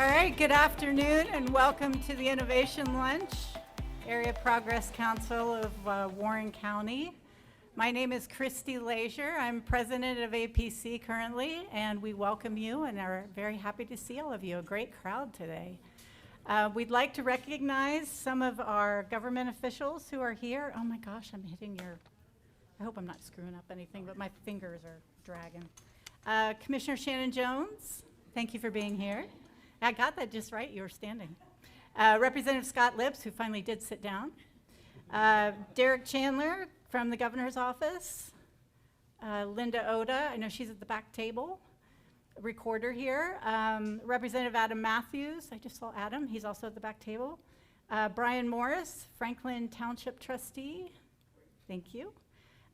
All right, good afternoon and welcome to the Innovation Lunch, Area Progress Council of Warren County. My name is Christy Leisure. I'm president of APC currently, and we welcome you and are very happy to see all of you, a great crowd today. We'd like to recognize some of our government officials who are here. Oh my gosh, I'm hitting I hope I'm not screwing up anything, but my fingers are dragging. Commissioner Shannon Jones, thank you for being here. I got that just right, you were standing. Representative Scott Lips, who finally did sit down. Derek Chandler from the governor's office. Linda Oda, I know she's at the back table. Recorder here. Representative Adam Matthews, I just saw Adam, he's also at the back table. Brian Morris, Franklin Township trustee, thank you.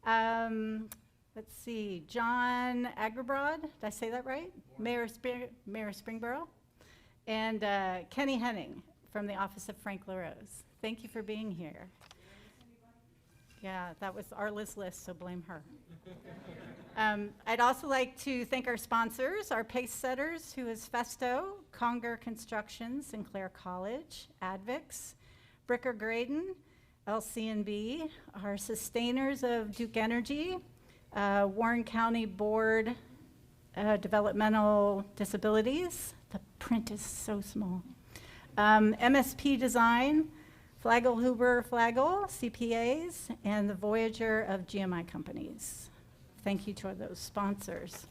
Let's see, John Agrabrod, did I say that right? Mayor of Springboro. And Kenny Henning from the Office of Frank LaRose. Thank you for being here. Yeah, that was our list, so blame her. I'd also like to thank our sponsors, our pace setters, who is Festo, Conger Construction, Sinclair College, Advix, Bricker Graydon, LCNB, our sustainers of Duke Energy, Warren County Board Developmental Disabilities. The print is so small. MSP Design, Flagel Huber Flagel, CPAs, and the Voyager of GMI companies. Thank you to those sponsors.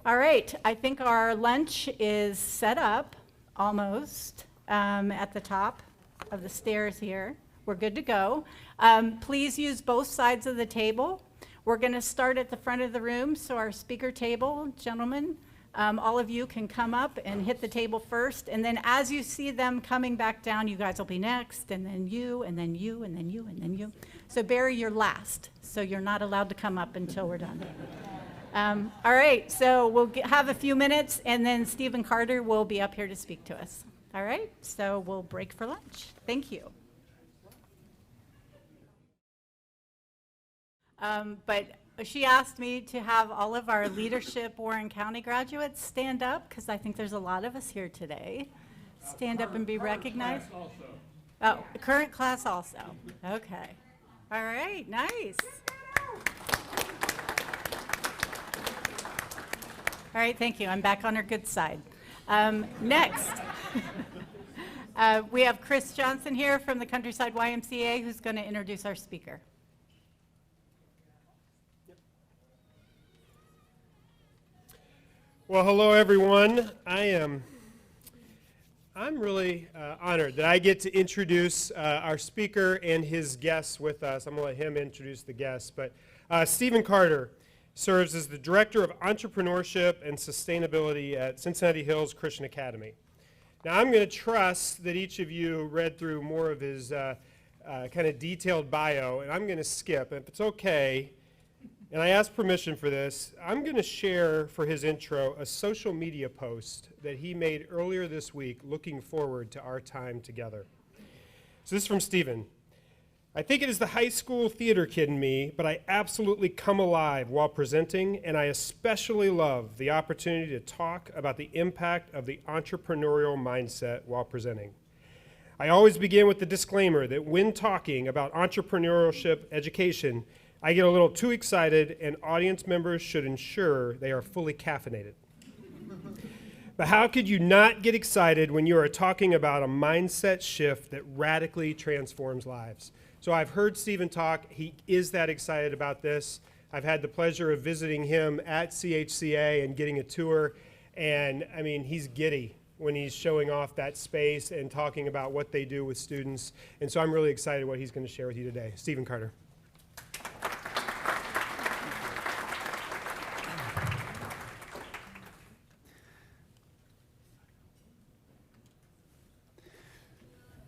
All right, I think our lunch is set up almost at the top of the stairs here. We're good to go. Please use both sides of the table. We're going to start at the front of the room, so our speaker table, gentlemen, all of you can come up and hit the table first, and then as you see them coming back down, you guys will be next, and then you, and then you, and then you, and then you. So Barry, you're last, so you're not allowed to come up until we're done. All right, so we'll have a few minutes, and then Stephen Carter will be up here to speak to us. All right, so we'll break for lunch. Thank you. But she asked me to have all of our leadership Warren County graduates stand up, because I think there's a lot of us here today. Stand up and be recognized. Oh, current class also. Okay. All right, nice. All right, thank you. I'm back on her good side. Next, we have Chris Johnson here from the Countryside YMCA, who's going to introduce our speaker. Well, hello everyone. I'm really honored that I get to introduce our speaker and his guests with us. I'm going to let him introduce the guests, but Stephen Carter serves as the Director of Entrepreneurship and Sustainability at Cincinnati Hills Christian Academy. Now, I'm going to trust that each of you read through more of his kind of detailed bio, and I'm going to skip. If it's okay, and I ask permission for this, I'm going to share for his intro a social media post that he made earlier this week looking forward to our time together. So this is from Stephen. I think it is the high school theater kid in me, but I absolutely come alive while presenting, and I especially love the opportunity to talk about the impact of the entrepreneurial mindset while presenting. I always begin with the disclaimer that when talking about entrepreneurship education, I get a little too excited, and audience members should ensure they are fully caffeinated. But how could you not get excited when you are talking about a mindset shift that radically transforms lives? So I've heard Stephen talk. He is that excited about this. I've had the pleasure of visiting him at CHCA and getting a tour, and I mean, he's giddy when he's showing off that space and talking about what they do with students. And so I'm really excited what he's going to share with you today. Stephen Carter.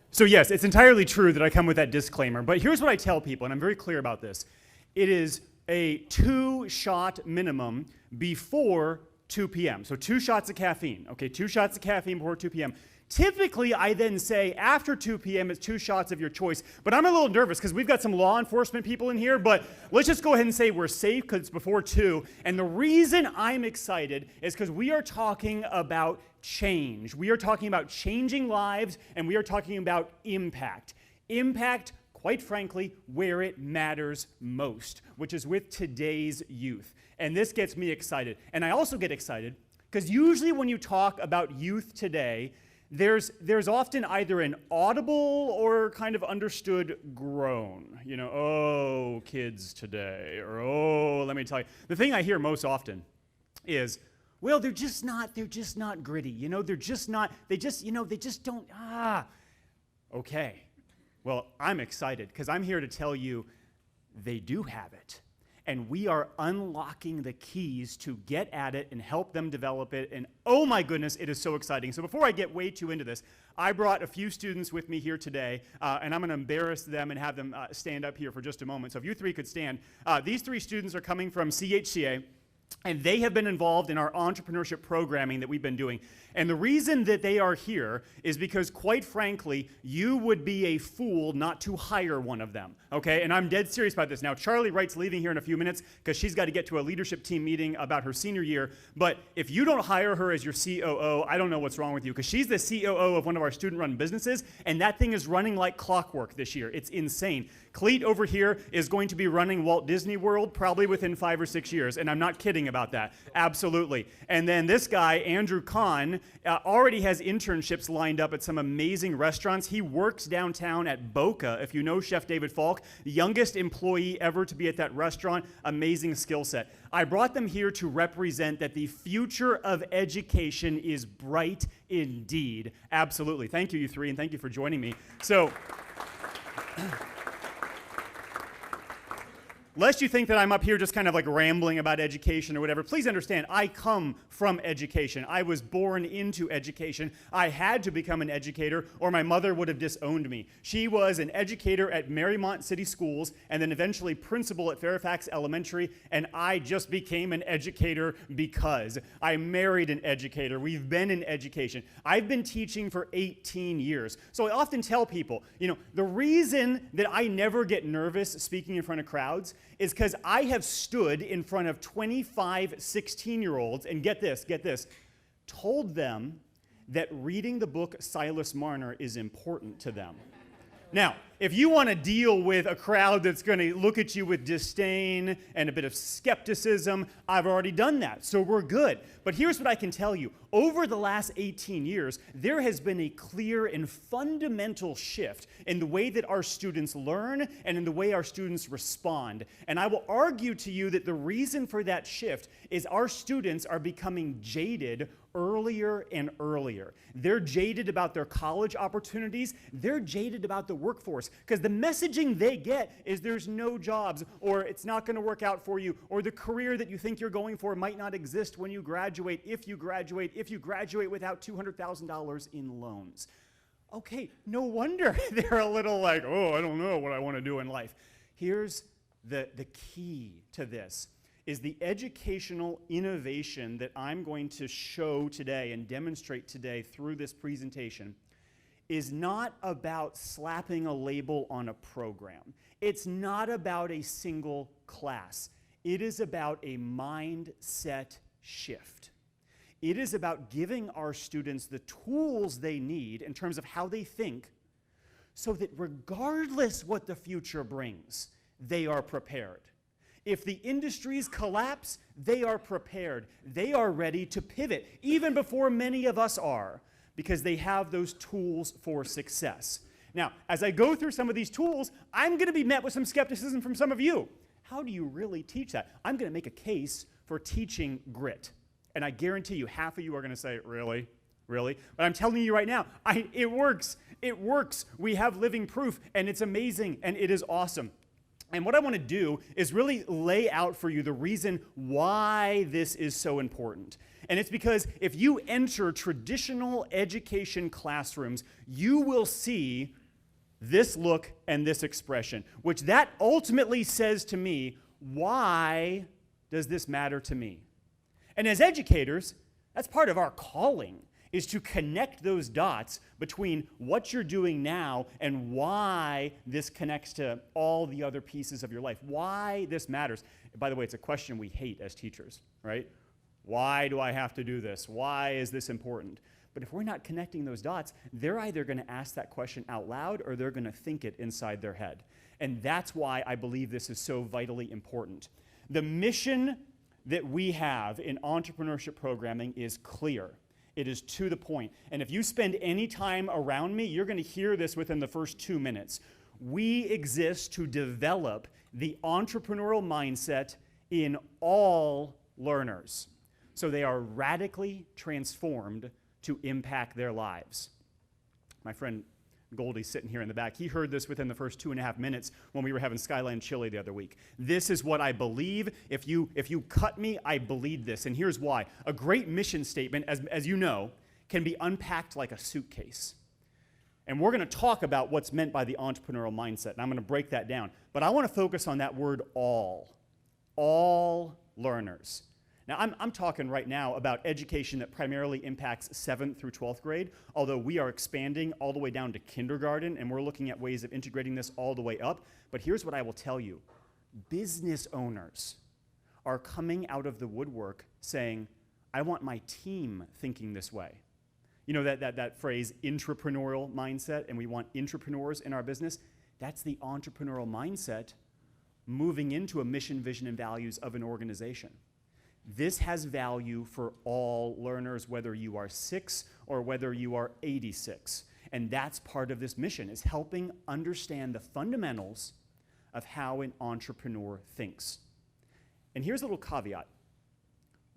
So yes, it's entirely true that I come with that disclaimer, but here's what I tell people, and I'm very clear about this. It is a 2-shot minimum before 2 p.m. So 2 shots of caffeine, okay? 2 shots of caffeine before 2 p.m. Typically, I then say after 2 p.m. it's 2 shots of your choice, but I'm a little nervous because we've got some law enforcement people in here, but let's just go ahead and say we're safe because it's before 2. And the reason I'm excited is because we are talking about change. We are talking about changing lives, and we are talking about impact. Impact, quite frankly, where it matters most, which is with today's youth. And this gets me excited. And I also get excited because usually when you talk about youth today, there's often either an audible or kind of understood groan. You know, oh, kids today, or oh, let me tell you. The thing I hear most often is, well, they're just not gritty. You know, they just don't, okay. Well, I'm excited because I'm here to tell you they do have it. And we are unlocking the keys to get at it and help them develop it. And oh my goodness, it is so exciting. So before I get way too into this, I brought a few students with me here today, and I'm going to embarrass them and have them stand up here for just a moment. So if you three could stand. These 3 students are coming from CHCA. And they have been involved in our entrepreneurship programming that we've been doing. And the reason that they are here is because, quite frankly, you would be a fool not to hire one of them, okay? And I'm dead serious about this. Now, Charlie Wright's leaving here in a few minutes because she's got to get to a leadership team meeting about her senior year. But if you don't hire her as your COO, I don't know what's wrong with you, because she's the COO of one of our student-run businesses, and that thing is running like clockwork this year. It's insane. Cleet over here is going to be running Walt Disney World probably within 5 or 6 years, and I'm not kidding about that. Absolutely. And then this guy, Andrew Kahn, already has internships lined up at some amazing restaurants. He works downtown at Boca, if you know Chef David Falk, the youngest employee ever to be at that restaurant. Amazing skill set. I brought them here to represent that the future of education is bright indeed. Absolutely. Thank you, you 3, and thank you for joining me. So, lest you think that I'm up here just kind of like rambling about education or whatever, please understand, I come from education. I was born into education. I had to become an educator or my mother would have disowned me. She was an educator at Marymount City Schools and then eventually principal at Fairfax Elementary, and I just became an educator because I married an educator. We've been in education. I've been teaching for 18 years. So I often tell people, you know, the reason that I never get nervous speaking in front of crowds is because I have stood in front of 25 16-year-olds and get this, told them that reading the book Silas Marner is important to them. Now, if you want to deal with a crowd that's going to look at you with disdain and a bit of skepticism, I've already done that, so we're good. But here's what I can tell you. Over the last 18 years, there has been a clear and fundamental shift in the way that our students learn and in the way our students respond. And I will argue to you that the reason for that shift is our students are becoming jaded earlier and earlier. They're jaded about their college opportunities. They're jaded about the workforce because the messaging they get is there's no jobs, or it's not going to work out for you, or the career that you think you're going for might not exist when you graduate, if you graduate without $200,000 in loans. Okay, no wonder they're a little like, oh, I don't know what I want to do in life. Here's the key to this. Is the educational innovation that I'm going to show today and demonstrate today through this presentation is not about slapping a label on a program. It's not about a single class. It is about a mindset shift. It is about giving our students the tools they need in terms of how they think so that regardless what the future brings, they are prepared. If the industries collapse, they are prepared. They are ready to pivot, even before many of us are, because they have those tools for success. Now, as I go through some of these tools, I'm going to be met with some skepticism from some of you. How do you really teach that? I'm going to make a case for teaching grit. And I guarantee you, half of you are going to say, really? Really? But I'm telling you right now, it works. It works. We have living proof, and it's amazing, and it is awesome. And what I want to do is really lay out for you the reason why this is so important. And it's because if you enter traditional education classrooms, you will see this look and this expression, which that ultimately says to me, why does this matter to me? And as educators, that's part of our calling. is to connect those dots between what you're doing now and why this connects to all the other pieces of your life, why this matters. By the way, it's a question we hate as teachers, right? Why do I have to do this? Why is this important? But if we're not connecting those dots, they're either going to ask that question out loud or they're going to think it inside their head. And that's why I believe this is so vitally important. The mission that we have in entrepreneurship programming is clear. It is to the point. And if you spend any time around me, you're going to hear this within the first 2 minutes. We exist to develop the entrepreneurial mindset in all learners, so they are radically transformed to impact their lives. My friend Goldie's sitting here in the back. He heard this within the first 2.5 minutes when we were having Skyline Chili the other week. This is what I believe. If you cut me, I believe this. And here's why. A great mission statement, as you know, can be unpacked like a suitcase. And we're going to talk about what's meant by the entrepreneurial mindset. And I'm going to break that down. But I want to focus on that word all. All learners. Now, I'm talking right now about education that primarily impacts 7th through 12th grade, although we are expanding all the way down to kindergarten, and we're looking at ways of integrating this all the way up. But here's what I will tell you. Business owners are coming out of the woodwork saying, I want my team thinking this way. You know that phrase, intrapreneurial mindset, and we want intrapreneurs in our business? That's the entrepreneurial mindset moving into a mission, vision, and values of an organization. This has value for all learners, whether you are 6 or whether you are 86. And that's part of this mission, is helping understand the fundamentals of how an entrepreneur thinks. And here's a little caveat.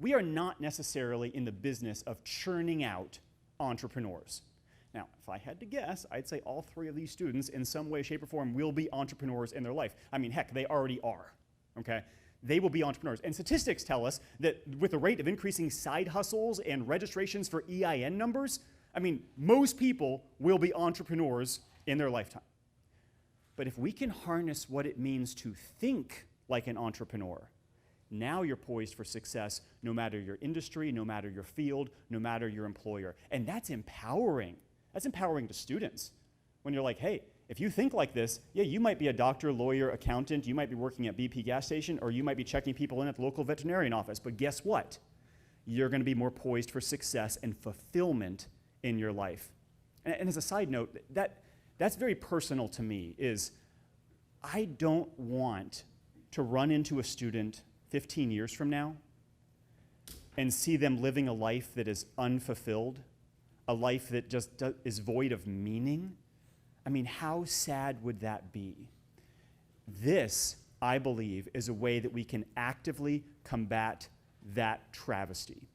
We are not necessarily in the business of churning out entrepreneurs. Now, if I had to guess, I'd say all 3 of these students in some way, shape, or form will be entrepreneurs in their life. I mean, heck, they already are, okay? They will be entrepreneurs. And statistics tell us that with the rate of increasing side hustles and registrations for EIN numbers, I mean, most people will be entrepreneurs in their lifetime. But if we can harness what it means to think like an entrepreneur, now you're poised for success no matter your industry, no matter your field, no matter your employer. And that's empowering. That's empowering to students. When you're like, hey, if you think like this, yeah, you might be a doctor, lawyer, accountant, you might be working at BP gas station, or you might be checking people in at the local veterinarian office. But guess what? You're going to be more poised for success and fulfillment in your life. And as a side note, that's very personal to me, is I don't want to run into a student 15 years from now and see them living a life that is unfulfilled, a life that just is void of meaning. I mean, how sad would that be? This, I believe, is a way that we can actively combat that travesty.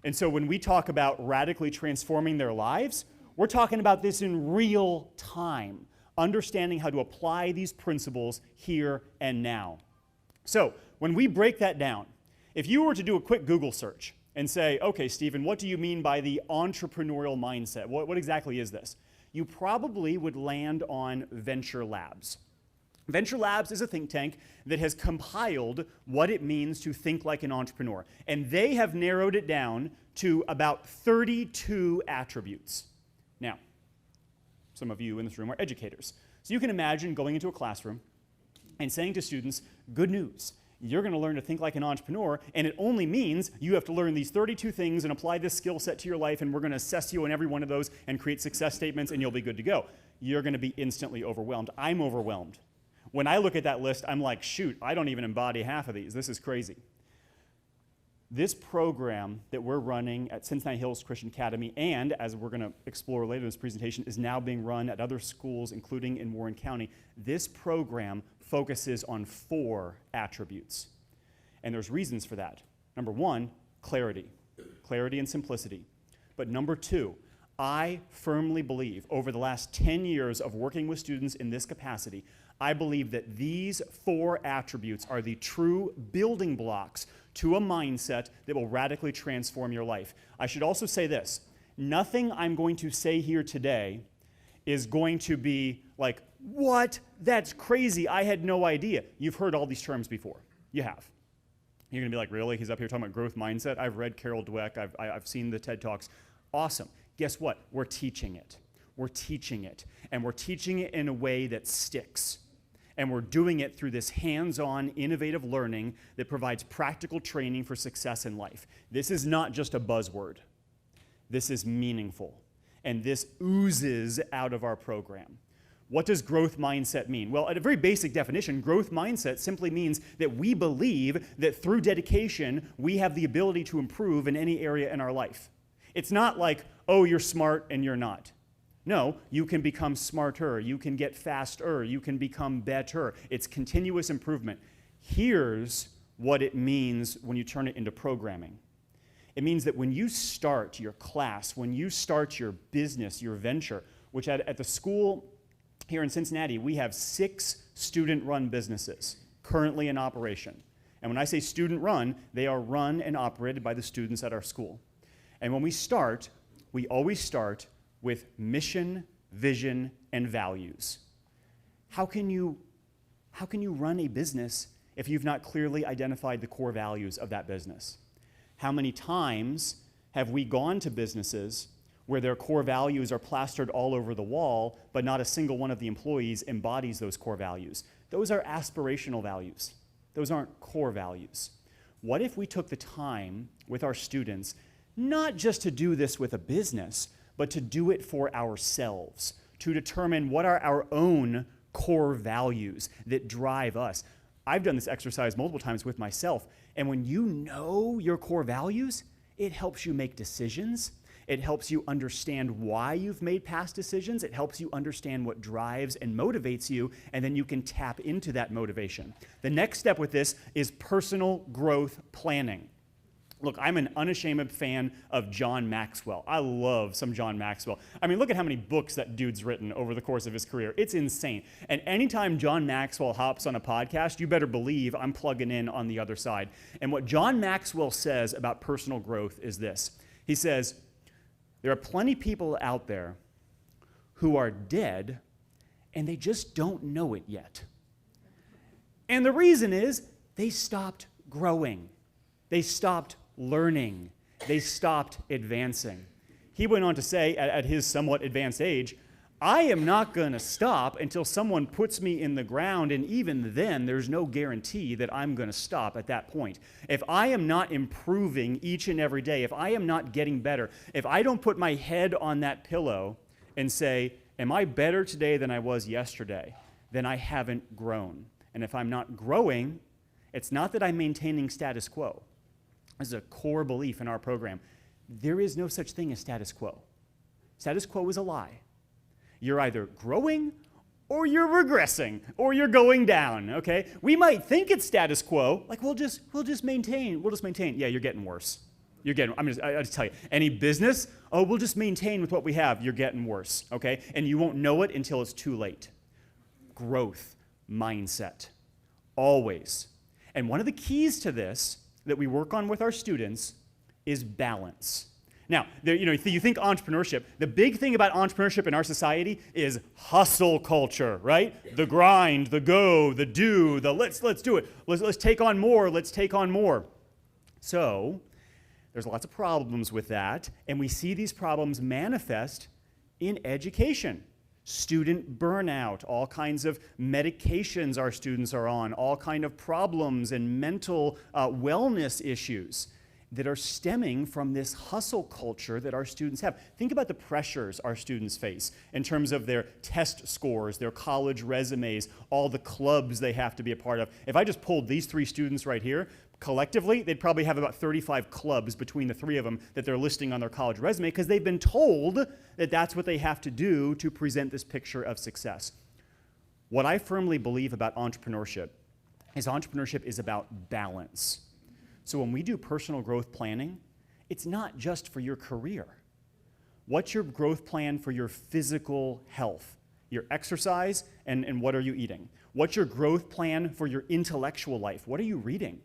And so when we talk about radically transforming their lives, we're talking about this in real time, understanding how to apply these principles here and now. So when we break that down, if you were to do a quick Google search and say, okay, Stephen, what do you mean by the entrepreneurial mindset? What exactly is this? You probably would land on Venture Labs. Venture Labs is a think tank that has compiled what it means to think like an entrepreneur. And they have narrowed it down to about 32 attributes. Now, some of you in this room are educators. So you can imagine going into a classroom and saying to students, good news. You're going to learn to think like an entrepreneur, and it only means you have to learn these 32 things and apply this skill set to your life, and we're going to assess you on every one of those and create success statements, and you'll be good to go. You're going to be instantly overwhelmed. I'm overwhelmed. When I look at that list, I'm like, shoot, I don't even embody half of these. This is crazy. This program that we're running at Cincinnati Hills Christian Academy, and as we're going to explore later in this presentation, is now being run at other schools, including in Warren County. This program focuses on 4 attributes. And there's reasons for that. Number 1, clarity. Clarity and simplicity. But number 2, I firmly believe, over the last 10 years of working with students in this capacity, I believe that these 4 attributes are the true building blocks to a mindset that will radically transform your life. I should also say this. Nothing I'm going to say here today is going to be like, what? That's crazy. I had no idea. You've heard all these terms before. You have. You're going to be like, really? He's up here talking about growth mindset? I've read Carol Dweck. I've seen the TED Talks. Awesome. Guess what? We're teaching it. We're teaching it. And we're teaching it in a way that sticks. And we're doing it through this hands-on, innovative learning that provides practical training for success in life. This is not just a buzzword. This is meaningful. And this oozes out of our program. What does growth mindset mean? Well, at a very basic definition, growth mindset simply means that we believe that through dedication, we have the ability to improve in any area in our life. It's not like, oh, you're smart and you're not. No, you can become smarter, you can get faster, you can become better. It's continuous improvement. Here's what it means when you turn it into programming. It means that when you start your class, when you start your business, your venture, which at the school here in Cincinnati, we have 6 student-run businesses currently in operation. And when I say student-run, they are run and operated by the students at our school. And when we start, we always start with mission, vision, and values. How can you run a business if you've not clearly identified the core values of that business? How many times have we gone to businesses where their core values are plastered all over the wall, but not a single one of the employees embodies those core values? Those are aspirational values. Those aren't core values. What if we took the time with our students, not just to do this with a business, but to do it for ourselves, to determine what are our own core values that drive us? I've done this exercise multiple times with myself, and when you know your core values, it helps you make decisions. It helps you understand why you've made past decisions. It helps you understand what drives and motivates you, and then you can tap into that motivation. The next step with this is personal growth planning. Look, I'm an unashamed fan of John Maxwell. I love some John Maxwell. I mean, look at how many books that dude's written over the course of his career. It's insane. And anytime John Maxwell hops on a podcast, you better believe I'm plugging in on the other side. And what John Maxwell says about personal growth is this. He says, there are plenty of people out there who are dead and they just don't know it yet. And the reason is they stopped growing. They stopped learning. They stopped advancing. He went on to say at his somewhat advanced age, I am not going to stop until someone puts me in the ground, and even then, there's no guarantee that I'm going to stop at that point. If I am not improving each and every day, if I am not getting better, if I don't put my head on that pillow and say, am I better today than I was yesterday, then I haven't grown. And if I'm not growing, it's not that I'm maintaining status quo. This is a core belief in our program. There is no such thing as status quo. Status quo is a lie. You're either growing or you're regressing or you're going down, okay? We might think it's status quo, like we'll just maintain. Yeah, you're getting worse. I just tell you, any business, oh, we'll just maintain with what we have. You're getting worse, okay? And you won't know it until it's too late. Growth mindset, always. And one of the keys to this that we work on with our students is balance. Now, you think entrepreneurship. The big thing about entrepreneurship in our society is hustle culture, right? The grind, the go, the do, the let's do it. Let's take on more. Let's take on more. So there's lots of problems with that, and we see these problems manifest in education. Student burnout, all kinds of medications our students are on, all kinds of problems and mental wellness issues that are stemming from this hustle culture that our students have. Think about the pressures our students face in terms of their test scores, their college resumes, all the clubs they have to be a part of. If I just pulled these 3 students right here, collectively, they'd probably have about 35 clubs between the 3 of them that they're listing on their college resume because they've been told that that's what they have to do to present this picture of success. What I firmly believe about entrepreneurship is about balance. So when we do personal growth planning, it's not just for your career. What's your growth plan for your physical health, your exercise, and what are you eating? What's your growth plan for your intellectual life? What are you reading?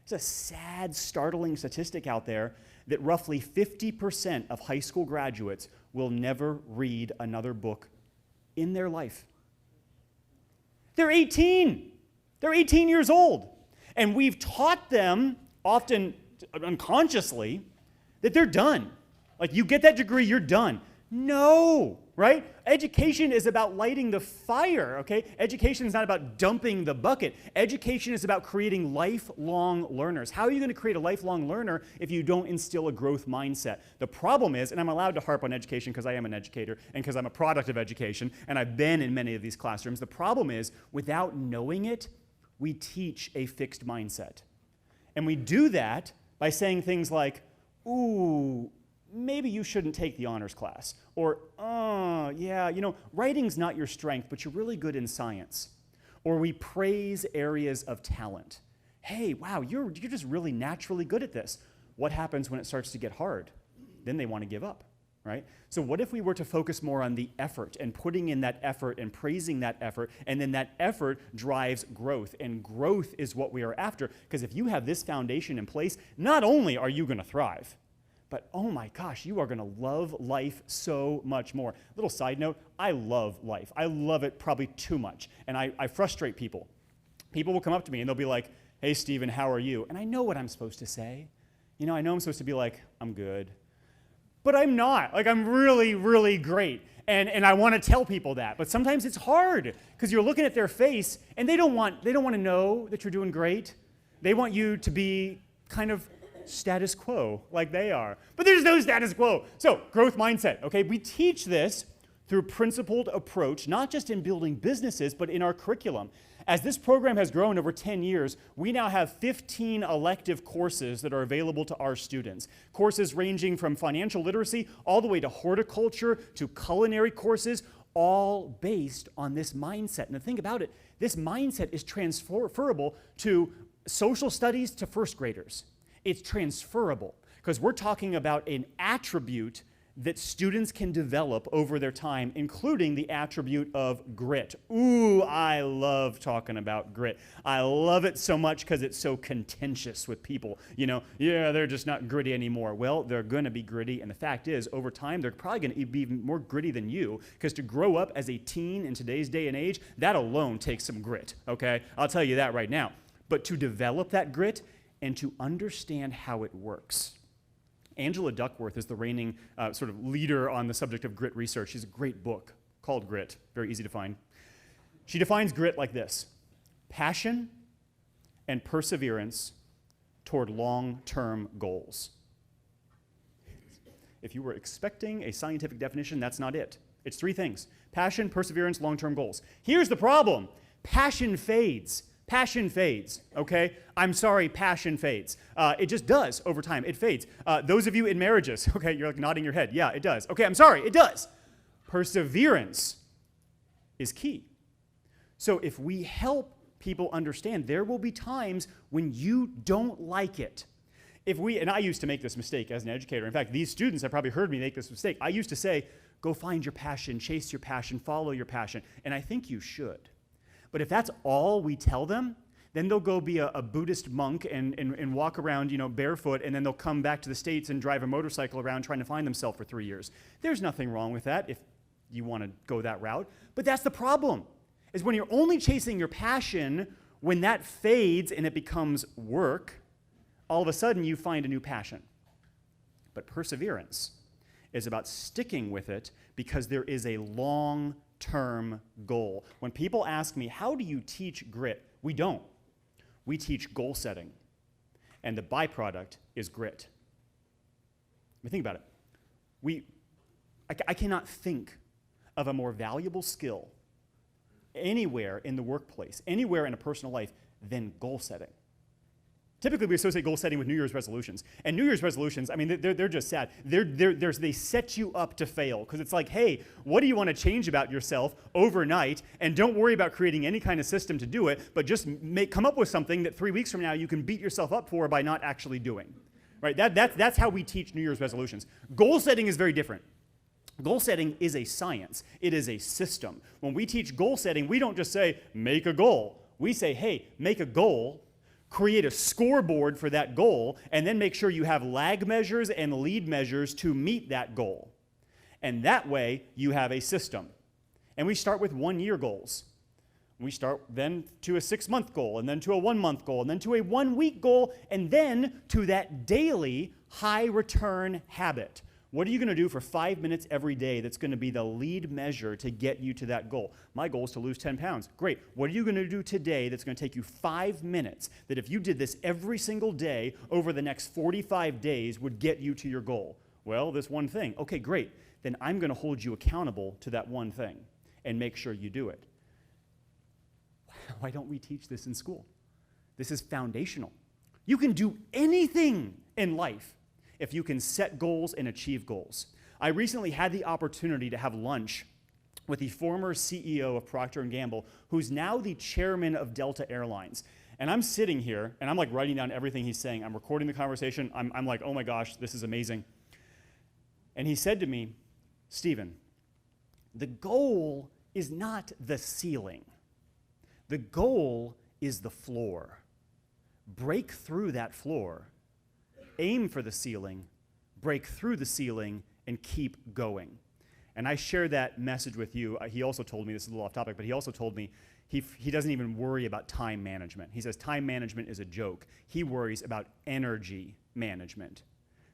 There's a sad, startling statistic out there that roughly 50% of high school graduates will never read another book in their life. They're 18. They're 18 years old. And we've taught them, often unconsciously, that they're done. Like, you get that degree, you're done. No, right? Education is about lighting the fire, okay? Education is not about dumping the bucket. Education is about creating lifelong learners. How are you going to create a lifelong learner if you don't instill a growth mindset? The problem is, and I'm allowed to harp on education because I am an educator and because I'm a product of education, and I've been in many of these classrooms. The problem is, without knowing it, we teach a fixed mindset. And we do that by saying things like, ooh, maybe you shouldn't take the honors class. Or, yeah, writing's not your strength, but you're really good in science. Or we praise areas of talent. Hey, wow, you're just really naturally good at this. What happens when it starts to get hard? Then they want to give up, right? So what if we were to focus more on the effort and putting in that effort and praising that effort, and then that effort drives growth, and growth is what we are after. Because if you have this foundation in place, not only are you going to thrive, but oh my gosh, you are going to love life so much more. Little side note, I love life. I love it probably too much. And I frustrate people. People will come up to me and they'll be like, hey, Stephen, how are you? And I know what I'm supposed to say. I know I'm supposed to be like, I'm good. But I'm not. Like, I'm really, really great. And I want to tell people that. But sometimes it's hard because you're looking at their face and they don't want to know that you're doing great. They want you to be kind of status quo like they are. But there's no status quo. So, growth mindset, okay? We teach this through principled approach, not just in building businesses, but in our curriculum. As this program has grown over 10 years, we now have 15 elective courses that are available to our students. Courses ranging from financial literacy all the way to horticulture to culinary courses, all based on this mindset. And the thing about it, this mindset is transferable to social studies to first graders. It's transferable because we're talking about an attribute that students can develop over their time, including the attribute of grit. Ooh, I love talking about grit. I love it so much because it's so contentious with people. Yeah, they're just not gritty anymore. Well, they're going to be gritty, and the fact is, over time, they're probably going to be even more gritty than you, because to grow up as a teen in today's day and age, that alone takes some grit, okay? I'll tell you that right now. But to develop that grit and to understand how it works. Angela Duckworth is the reigning sort of leader on the subject of grit research. She has a great book called Grit, very easy to find. She defines grit like this: passion and perseverance toward long-term goals. If you were expecting a scientific definition, that's not it. It's three things: passion, perseverance, long-term goals. Here's the problem. Passion fades. Passion fades, okay? I'm sorry, passion fades. It just does over time. It fades. Those of you in marriages, okay, you're like nodding your head. Yeah, it does. Okay, I'm sorry, it does. Perseverance is key. So if we help people understand, there will be times when you don't like it. And I used to make this mistake as an educator. In fact, these students have probably heard me make this mistake. I used to say, go find your passion, chase your passion, follow your passion. And I think you should. But if that's all we tell them, then they'll go be a Buddhist monk and walk around, barefoot, and then they'll come back to the States and drive a motorcycle around trying to find themselves for 3 years. There's nothing wrong with that if you want to go that route. But that's the problem, is when you're only chasing your passion, when that fades and it becomes work, all of a sudden you find a new passion. But perseverance is about sticking with it because there is a long-term goal. When people ask me, how do you teach grit? We don't. We teach goal setting, and the byproduct is grit. I mean, think about it. I cannot think of a more valuable skill anywhere in the workplace, anywhere in a personal life, than goal setting. Typically, we associate goal setting with New Year's resolutions. And New Year's resolutions, I mean, they're just sad. They set you up to fail, because it's like, hey, what do you want to change about yourself overnight? And don't worry about creating any kind of system to do it, but just come up with something that 3 weeks from now you can beat yourself up for by not actually doing. Right? That's how we teach New Year's resolutions. Goal setting is very different. Goal setting is a science. It is a system. When we teach goal setting, we don't just say, make a goal. We say, hey, make a goal, create a scoreboard for that goal, and then make sure you have lag measures and lead measures to meet that goal. And that way, you have a system. And we start with 1-year goals. We start then to a 6-month goal, and then to a 1-month goal, and then to a 1-week goal, and then to that daily high return habit. What are you going to do for 5 minutes every day that's going to be the lead measure to get you to that goal? My goal is to lose 10 pounds. Great. What are you going to do today that's going to take you 5 minutes that if you did this every single day over the next 45 days would get you to your goal? Well, this one thing. Okay, great. Then I'm going to hold you accountable to that one thing and make sure you do it. Why don't we teach this in school? This is foundational. You can do anything in life if you can set goals and achieve goals. I recently had the opportunity to have lunch with the former CEO of Procter & Gamble, who's now the chairman of Delta Airlines. And I'm sitting here, and I'm like writing down everything he's saying. I'm recording the conversation. I'm like, oh my gosh, this is amazing. And he said to me, Stephen, the goal is not the ceiling. The goal is the floor. Break through that floor. Aim for the ceiling, break through the ceiling, and keep going. And I share that message with you. He also told me, this is a little off topic, but he also told me he doesn't even worry about time management. He says time management is a joke. He worries about energy management.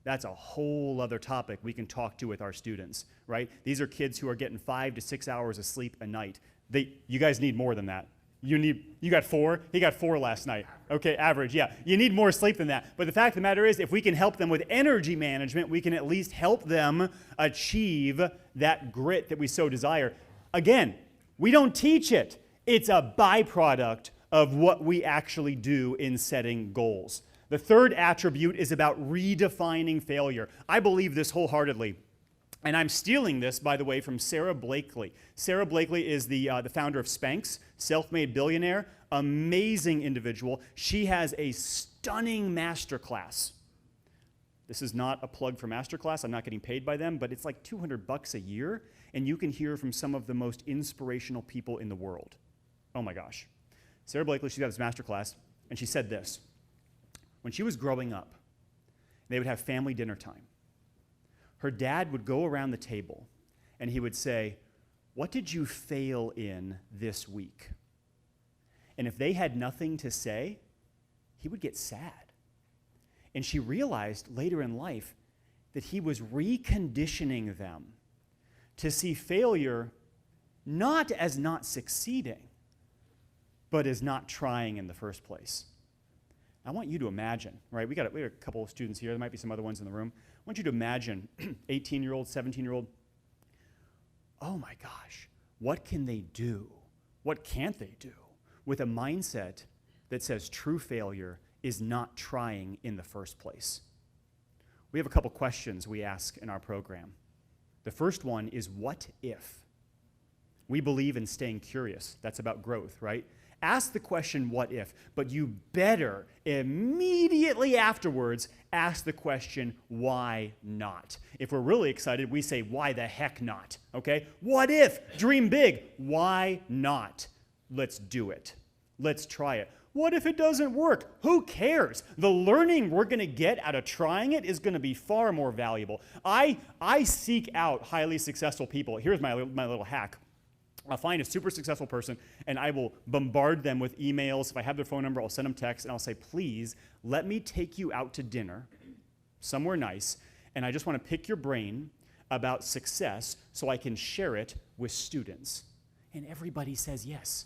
That's a whole other topic we can talk to with our students, right? These are kids who are getting 5 to 6 hours of sleep a night. You guys need more than that. You got 4? He got 4 last night. Okay, average, yeah. You need more sleep than that. But the fact of the matter is, if we can help them with energy management, we can at least help them achieve that grit that we so desire. Again, we don't teach it. It's a byproduct of what we actually do in setting goals. The third attribute is about redefining failure. I believe this wholeheartedly. And I'm stealing this, by the way, from Sara Blakely. Sara Blakely is the founder of Spanx, self-made billionaire, amazing individual. She has a stunning masterclass. This is not a plug for masterclass. I'm not getting paid by them, but it's like $200 a year, and you can hear from some of the most inspirational people in the world. Oh my gosh. Sara Blakely, she's got this masterclass, and she said this. When she was growing up, they would have family dinner time. Her dad would go around the table and he would say, "What did you fail in this week?" And if they had nothing to say, he would get sad. And she realized later in life that he was reconditioning them to see failure not as not succeeding, but as not trying in the first place. I want you to imagine, right? We got a couple of students here. There might be some other ones in the room. I want you to imagine 18-year-old, 17-year-old. Oh my gosh, what can they do? What can't they do with a mindset that says true failure is not trying in the first place? We have a couple questions we ask in our program. The first one is, what if? We believe in staying curious. That's about growth, right? Ask the question, what if? But you better immediately afterwards ask the question, why not? If we're really excited, we say, why the heck not? Okay? What if? Dream big. Why not? Let's do it. Let's try it. What if it doesn't work? Who cares? The learning we're going to get out of trying it is going to be far more valuable. I seek out highly successful people. Here's my little hack. I'll find a super successful person, and I will bombard them with emails. If I have their phone number, I'll send them texts, and I'll say, please, let me take you out to dinner somewhere nice, and I just want to pick your brain about success so I can share it with students. And everybody says yes.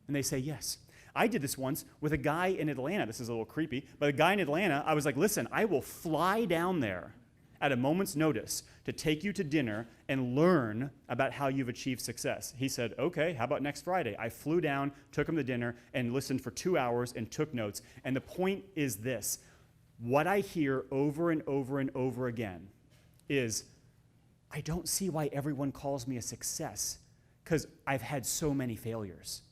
And they say yes. I did this once with a guy in Atlanta. This is a little creepy, but a guy in Atlanta, I was like, listen, I will fly down there at a moment's notice to take you to dinner and learn about how you've achieved success. He said, okay, how about next Friday? I flew down, took him to dinner, and listened for 2 hours and took notes. And the point is this. What I hear over and over and over again is, I don't see why everyone calls me a success because I've had so many failures.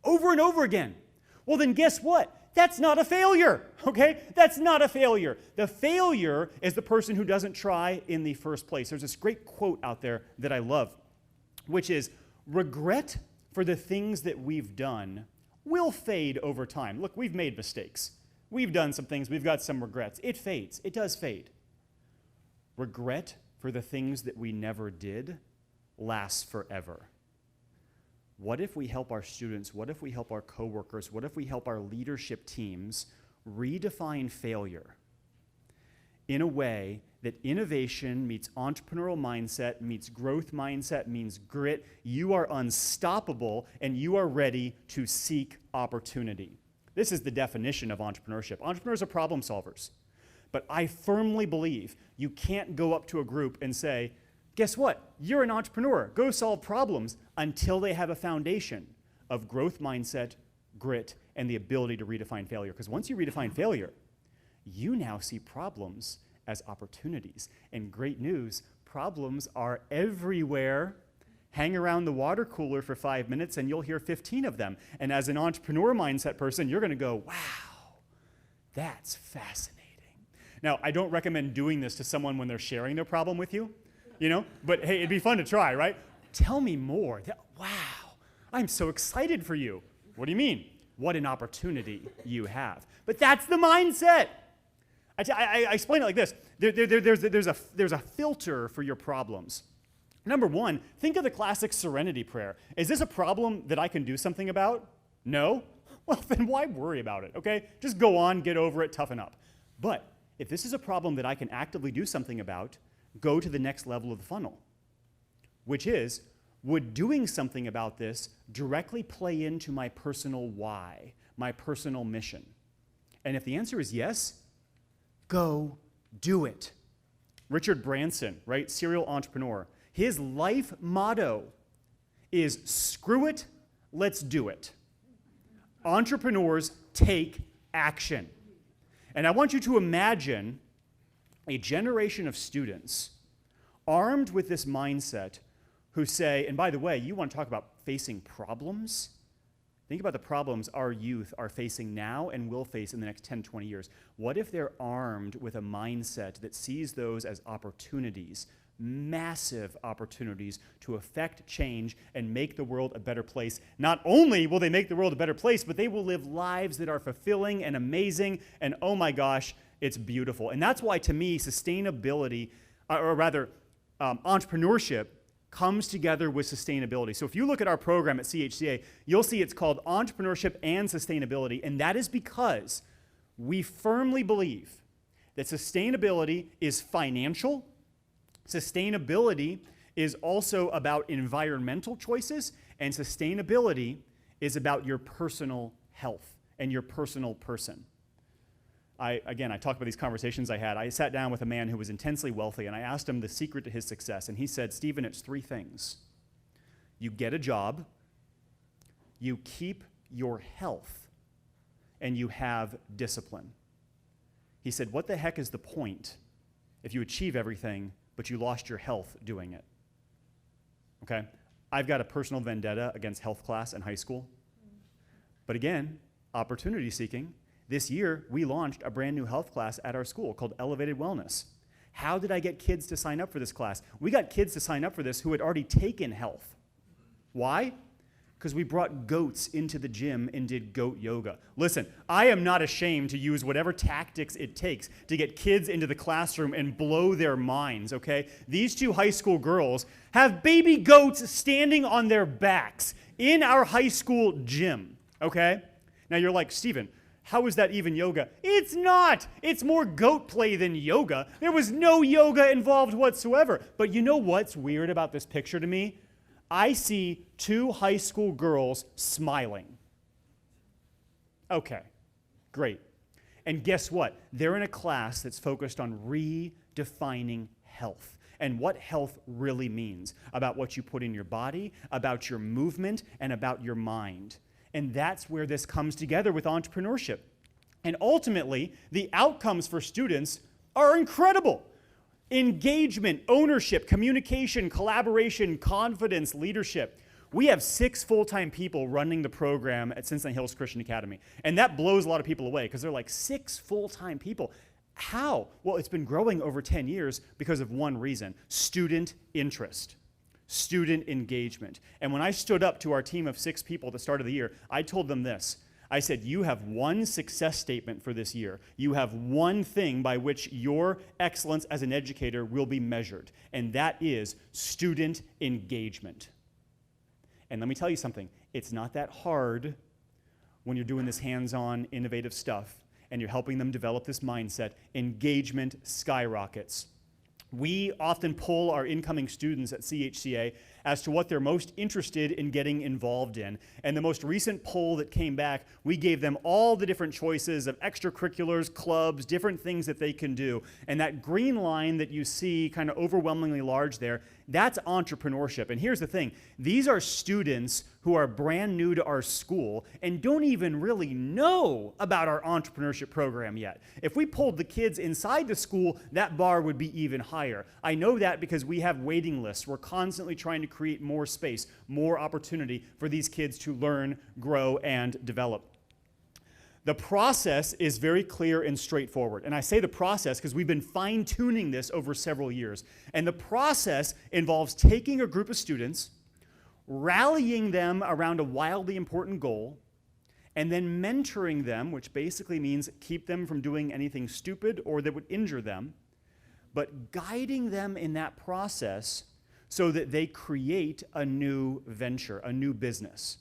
Over and over again. Well, then guess what? That's not a failure, okay? That's not a failure. The failure is the person who doesn't try in the first place. There's this great quote out there that I love, which is, regret for the things that we've done will fade over time. Look, we've made mistakes. We've done some things. We've got some regrets. It fades. It does fade. Regret for the things that we never did lasts forever. What if we help our students, what if we help our coworkers, what if we help our leadership teams redefine failure in a way that innovation meets entrepreneurial mindset, meets growth mindset, means grit. You are unstoppable, and you are ready to seek opportunity. This is the definition of entrepreneurship. Entrepreneurs are problem solvers. But I firmly believe you can't go up to a group and say, guess what? You're an entrepreneur. Go solve problems, until they have a foundation of growth mindset, grit, and the ability to redefine failure. Because once you redefine failure, you now see problems as opportunities. And great news, problems are everywhere. Hang around the water cooler for 5 minutes and you'll hear 15 of them. And as an entrepreneur mindset person, you're going to go, wow, that's fascinating. Now, I don't recommend doing this to someone when they're sharing their problem with you, but hey, it'd be fun to try, right? Tell me more. Wow, I'm so excited for you. What do you mean? What an opportunity you have. But that's the mindset. I explain it like this. There's a filter for your problems. Number one, think of the classic serenity prayer. Is this a problem that I can do something about? No? Well, then why worry about it, okay? Just go on, get over it, toughen up. But if this is a problem that I can actively do something about, go to the next level of the funnel, which is, would doing something about this directly play into my personal why, my personal mission? And if the answer is yes, go do it. Richard Branson, right, serial entrepreneur, his life motto is screw it, let's do it. Entrepreneurs take action. And I want you to imagine a generation of students armed with this mindset who say, and by the way, you want to talk about facing problems? Think about the problems our youth are facing now and will face in the next 10, 20 years. What if they're armed with a mindset that sees those as opportunities, massive opportunities to affect change and make the world a better place? Not only will they make the world a better place, but they will live lives that are fulfilling and amazing, and oh my gosh, it's beautiful. And that's why, to me, sustainability, or rather, entrepreneurship comes together with sustainability. So if you look at our program at CHCA, you'll see it's called Entrepreneurship and Sustainability, and that is because we firmly believe that sustainability is financial, sustainability is also about environmental choices, and sustainability is about your personal health and your personal person. I talk about these conversations I had. I sat down with a man who was intensely wealthy, and I asked him the secret to his success, and he said, Stephen, it's 3 things. You get a job, you keep your health, and you have discipline. He said, what the heck is the point if you achieve everything, but you lost your health doing it? Okay? I've got a personal vendetta against health class in high school. But again, opportunity seeking. This year, we launched a brand new health class at our school called Elevated Wellness. How did I get kids to sign up for this class? We got kids to sign up for this who had already taken health. Why? Because we brought goats into the gym and did goat yoga. Listen, I am not ashamed to use whatever tactics it takes to get kids into the classroom and blow their minds, okay? These 2 high school girls have baby goats standing on their backs in our high school gym, okay? Now you're like, Stephen, how is that even yoga? It's not. It's more goat play than yoga. There was no yoga involved whatsoever. But you know what's weird about this picture to me? I see 2 high school girls smiling. Okay, great. And guess what? They're in a class that's focused on redefining health and what health really means, about what you put in your body, about your movement, and about your mind. And that's where this comes together with entrepreneurship. And ultimately, the outcomes for students are incredible. Engagement, ownership, communication, collaboration, confidence, leadership. We have 6 full-time people running the program at Cincinnati Hills Christian Academy. And that blows a lot of people away because they're like, 6 full-time people. How? Well, it's been growing over 10 years because of one reason: student interest. Student engagement. And when I stood up to our team of 6 people at the start of the year, I told them this. I said, you have one success statement for this year. You have one thing by which your excellence as an educator will be measured, and that is student engagement. And let me tell you something. It's not that hard when you're doing this hands-on, innovative stuff, and you're helping them develop this mindset. Engagement skyrockets. we often poll our incoming students at CHCA as to what they're most interested in getting involved in. And the most recent poll that came back, we gave them all the different choices of extracurriculars, clubs, different things that they can do. And that green line that you see kind of overwhelmingly large there, that's entrepreneurship. And here's the thing, these are students who are brand new to our school and don't even really know about our entrepreneurship program yet. If we polled the kids inside the school, that bar would be even higher. I know that because we have waiting lists. We're constantly trying to create more space, more opportunity for these kids to learn, grow, and develop. The process is very clear and straightforward. And I say the process because we've been fine-tuning this over several years. And the process involves taking a group of students, rallying them around a wildly important goal, and then mentoring them, which basically means keep them from doing anything stupid or that would injure them, but guiding them in that process so that they create a new venture, a new business.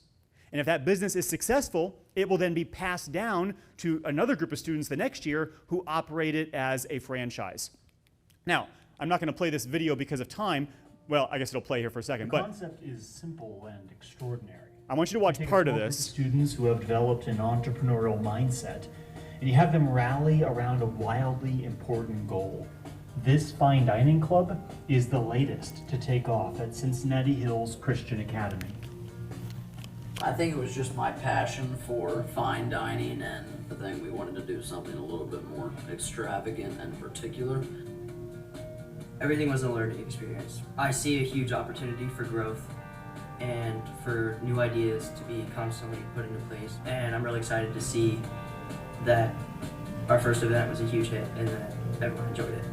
And if that business is successful, it will then be passed down to another group of students the next year who operate it as a franchise. Now, I'm not going to play this video because of time. Well, I guess it'll play here for a second. The But concept is simple and extraordinary. I want you to watch You take part a of small group this. Students who have developed an entrepreneurial mindset, and you have them rally around a wildly important goal. This fine dining club is the latest to take off at Cincinnati Hills Christian Academy. I think it was just my passion for fine dining, and I think we wanted to do something a little bit more extravagant and particular. Everything was a learning experience. I see a huge opportunity for growth and for new ideas to be constantly put into place. And I'm really excited to see that our first event was a huge hit and that everyone enjoyed it.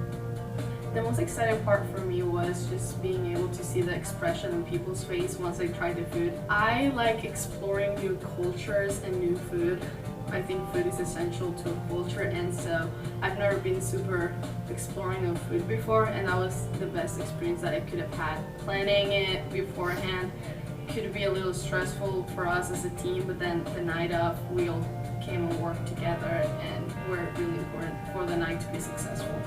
The most exciting part for me was just being able to see the expression in people's face once they tried the food. I like exploring new cultures and new food. I think food is essential to a culture, and so I've never been super exploring of food before, and that was the best experience that I could have had. Planning it beforehand could be a little stressful for us as a team, but then the night of, we all came and worked together and were really important for the night to be successful.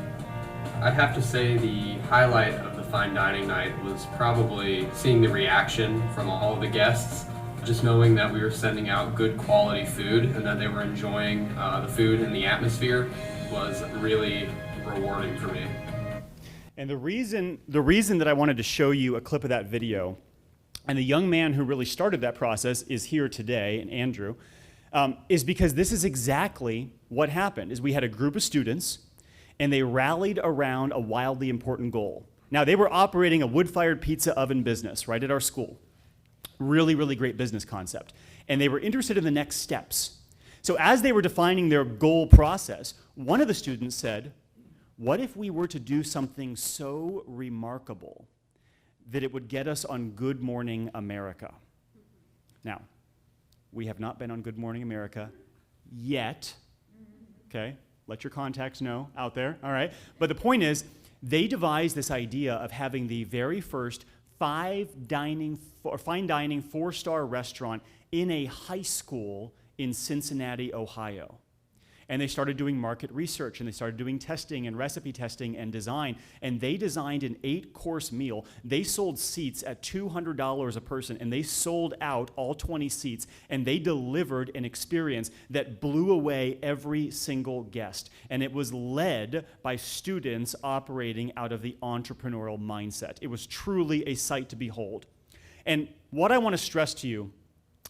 I'd have to say the highlight of the fine dining night was probably seeing the reaction from all of the guests. Just knowing that we were sending out good quality food and that they were enjoying the food and the atmosphere was really rewarding for me. And the reason that I wanted to show you a clip of that video, and the young man who really started that process is here today, and Andrew, is because this is exactly what happened. Is we had a group of students, and they rallied around a wildly important goal. Now, they were operating a wood-fired pizza oven business right at our school. Really, really great business concept. And they were interested in the next steps. So as they were defining their goal process, one of the students said, what if we were to do something so remarkable that it would get us on Good Morning America? Now, we have not been on Good Morning America yet, okay? Let your contacts know out there, all right? But the point is, they devised this idea of having the very first fine dining 4-star restaurant in a high school in Cincinnati, Ohio. And they started doing market research, and they started doing testing and recipe testing and design, and they designed an 8-course meal. They sold seats at $200 a person, and they sold out all 20 seats, and they delivered an experience that blew away every single guest. And it was led by students operating out of the entrepreneurial mindset. It was truly a sight to behold. And what I want to stress to you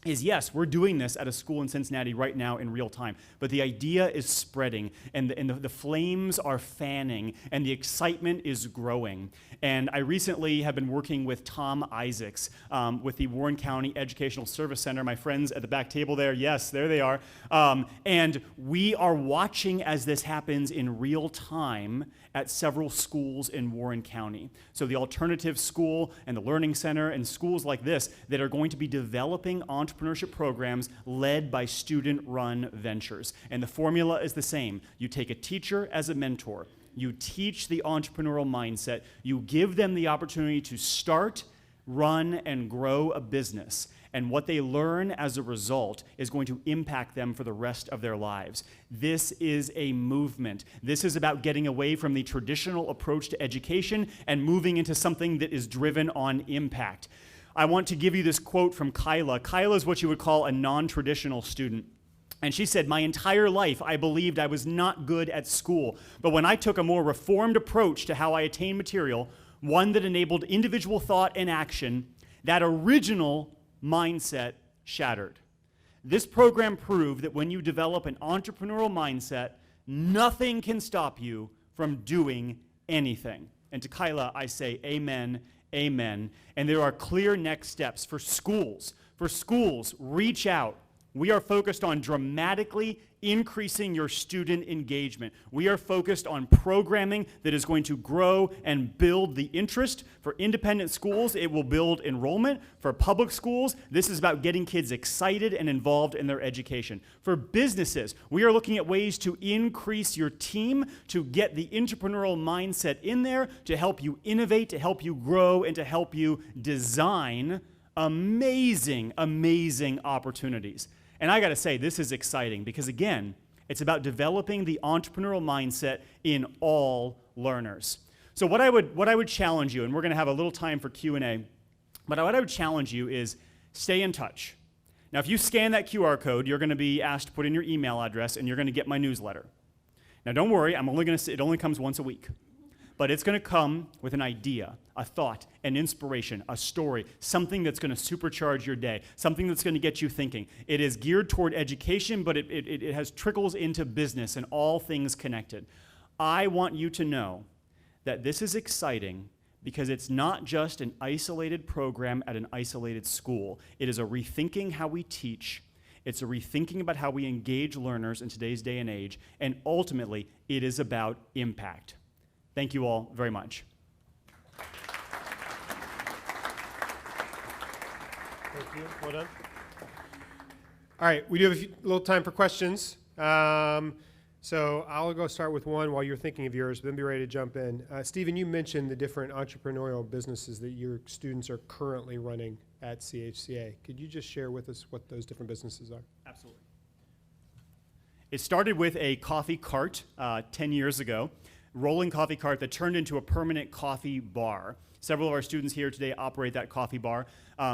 is, yes, we're doing this at a school in Cincinnati right now in real time, but the idea is spreading, and the flames are fanning, and the excitement is growing. And I recently have been working with Tom Isaacs with the Warren County Educational Service Center, my friends at the back table there, yes, there they are, and we are watching as this happens in real time at several schools in Warren County. So the Alternative School and the Learning Center and schools like this that are going to be developing entrepreneurship programs led by student-run ventures. And the formula is the same. You take a teacher as a mentor. You teach the entrepreneurial mindset. You give them the opportunity to start, run, and grow a business. and what they learn as a result is going to impact them for the rest of their lives. This is a movement. This is about getting away from the traditional approach to education and moving into something that is driven on impact. I want to give you this quote from Kyla. Kyla is what you would call a non-traditional student. And she said, "My entire life I believed I was not good at school, but when I took a more reformed approach to how I attained material, one that enabled individual thought and action, that original mindset shattered." This program proved that when you develop an entrepreneurial mindset, nothing can stop you from doing anything. And to Kyla, I say amen, amen. And there are clear next steps for schools. For schools, reach out. We are focused on dramatically increasing your student engagement. We are focused on programming that is going to grow and build the interest. For independent schools, it will build enrollment. For public schools, this is about getting kids excited and involved in their education. For businesses, we are looking at ways to increase your team, to get the entrepreneurial mindset in there, to help you innovate, to help you grow, and to help you design amazing, amazing opportunities. And I got to say, this is exciting because, again, it's about developing the entrepreneurial mindset in all learners. So what I would challenge you, and we're going to have a little time for Q&A, but what I would challenge you is stay in touch. Now, if you scan that QR code, you're going to be asked to put in your email address, and you're going to get my newsletter. Now, don't worry, it only comes once a week. But it's going to come with an idea, a thought, an inspiration, a story, something that's going to supercharge your day, something that's going to get you thinking. It is geared toward education, but it has trickles into business and all things connected. I want you to know that this is exciting because it's not just an isolated program at an isolated school. It is a rethinking how we teach. It's a rethinking about how we engage learners in today's day and age. And ultimately, it is about impact. Thank you all very much. Thank you. Well done. All right, we do have a little time for questions. So I'll go start with one while you're thinking of yours, then be ready to jump in. Stephen, you mentioned the different entrepreneurial businesses that your students are currently running at CHCA. Could you just share with us what those different businesses are? Absolutely. It started with a coffee cart 10 years ago. Rolling coffee cart that turned into a permanent coffee bar. Several of our students here today operate that coffee bar.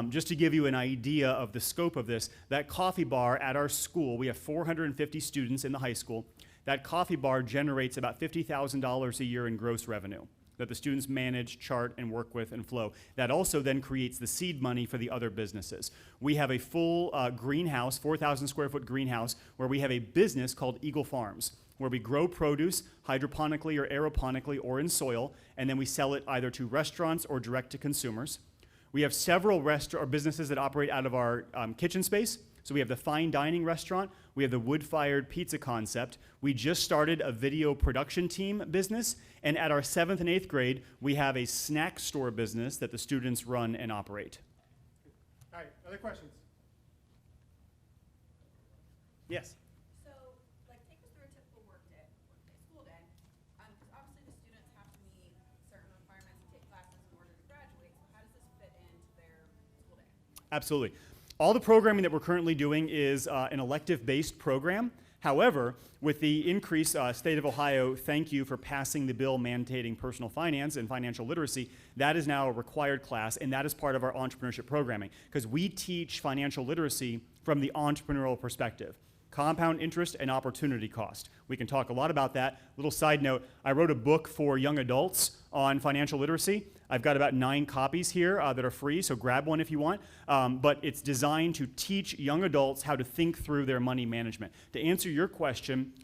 Just to give you an idea of the scope of this, that coffee bar at our school, we have 450 students in the high school. That coffee bar generates about $50,000 a year in gross revenue that the students manage, chart, and work with and flow. That also then creates the seed money for the other businesses. We have a full greenhouse, 4,000 square foot greenhouse, where we have a business called Eagle Farms, where we grow produce hydroponically or aeroponically or in soil, and then we sell it either to restaurants or direct to consumers. We have several businesses that operate out of our kitchen space. So we have the fine dining restaurant, we have the wood-fired pizza concept. We just started a video production team business, and at our 7th and 8th grade, we have a snack store business that the students run and operate. All right, other questions? Yes. Absolutely. All the programming that we're currently doing is an elective-based program. However, with the increase, State of Ohio, thank you for passing the bill mandating personal finance and financial literacy. That is now a required class, and that is part of our entrepreneurship programming, because we teach financial literacy from the entrepreneurial perspective. Compound interest and opportunity cost. We can talk a lot about that. Little side note, I wrote a book for young adults on financial literacy. I've got about 9 copies here that are free, so grab one if you want. But it's designed to teach young adults how to think through their money management. To answer your question,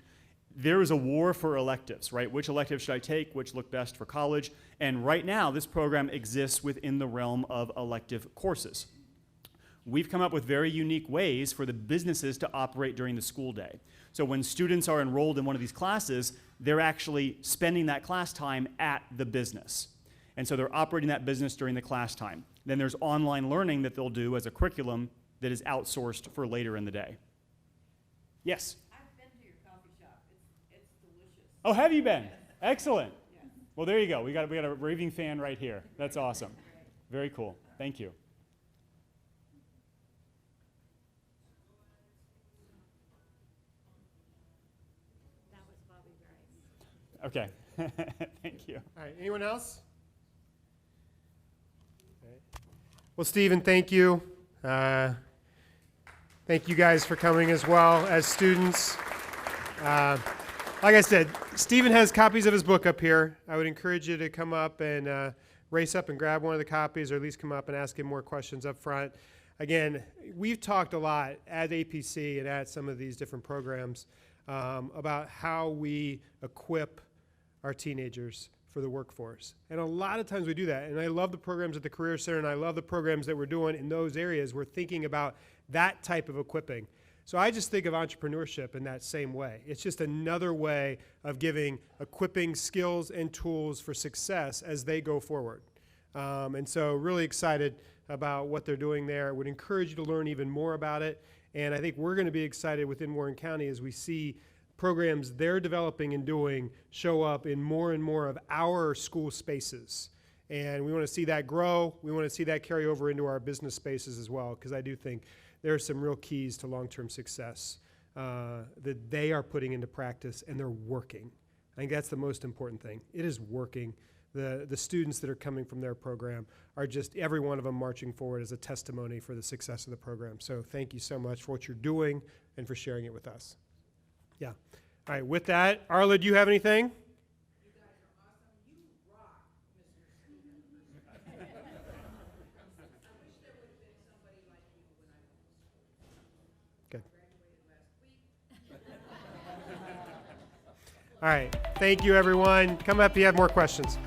there is a war for electives, right? Which electives should I take? Which look best for college? And right now, this program exists within the realm of elective courses. We've come up with very unique ways for the businesses to operate during the school day. So when students are enrolled in one of these classes, they're actually spending that class time at the business. And so they're operating that business during the class time. Then there's online learning that they'll do as a curriculum that is outsourced for later in the day. Yes? I've been to your coffee shop. It's delicious. Oh, have you been? Excellent. Yes. Well, there you go. We got a raving fan right here. That's awesome. Very cool. Thank you. Okay. Thank you. All right, anyone else? All right. Well, Stephen, thank you. Thank you guys for coming as well as students. Like I said, Stephen has copies of his book up here. I would encourage you to come up and race up and grab one of the copies, or at least come up and ask him more questions up front. Again, we've talked a lot at APC and at some of these different programs about how we equip our teenagers for the workforce. And a lot of times we do that. And I love the programs at the Career Center, and I love the programs that we're doing in those areas. We're thinking about that type of equipping. So I just think of entrepreneurship in that same way. It's just another way of equipping skills and tools for success as they go forward. And so really excited about what they're doing there. I would encourage you to learn even more about it. And I think we're going to be excited within Warren County as we see programs they're developing and doing show up in more and more of our school spaces. And we want to see that grow. We want to see that carry over into our business spaces as well, because I do think there are some real keys to long-term success that they are putting into practice, and they're working. I think that's the most important thing. It is working. The students that are coming from their program are just, every one of them marching forward as a testimony for the success of the program. So thank you so much for what you're doing and for sharing it with us. Yeah. All right, with that, Arla, do you have anything? You guys are awesome. You rock, Mr. Stephen. I wish there would have been somebody like you when I went to school. Good. I graduated last week. All right. Thank you, everyone. Come up if you have more questions.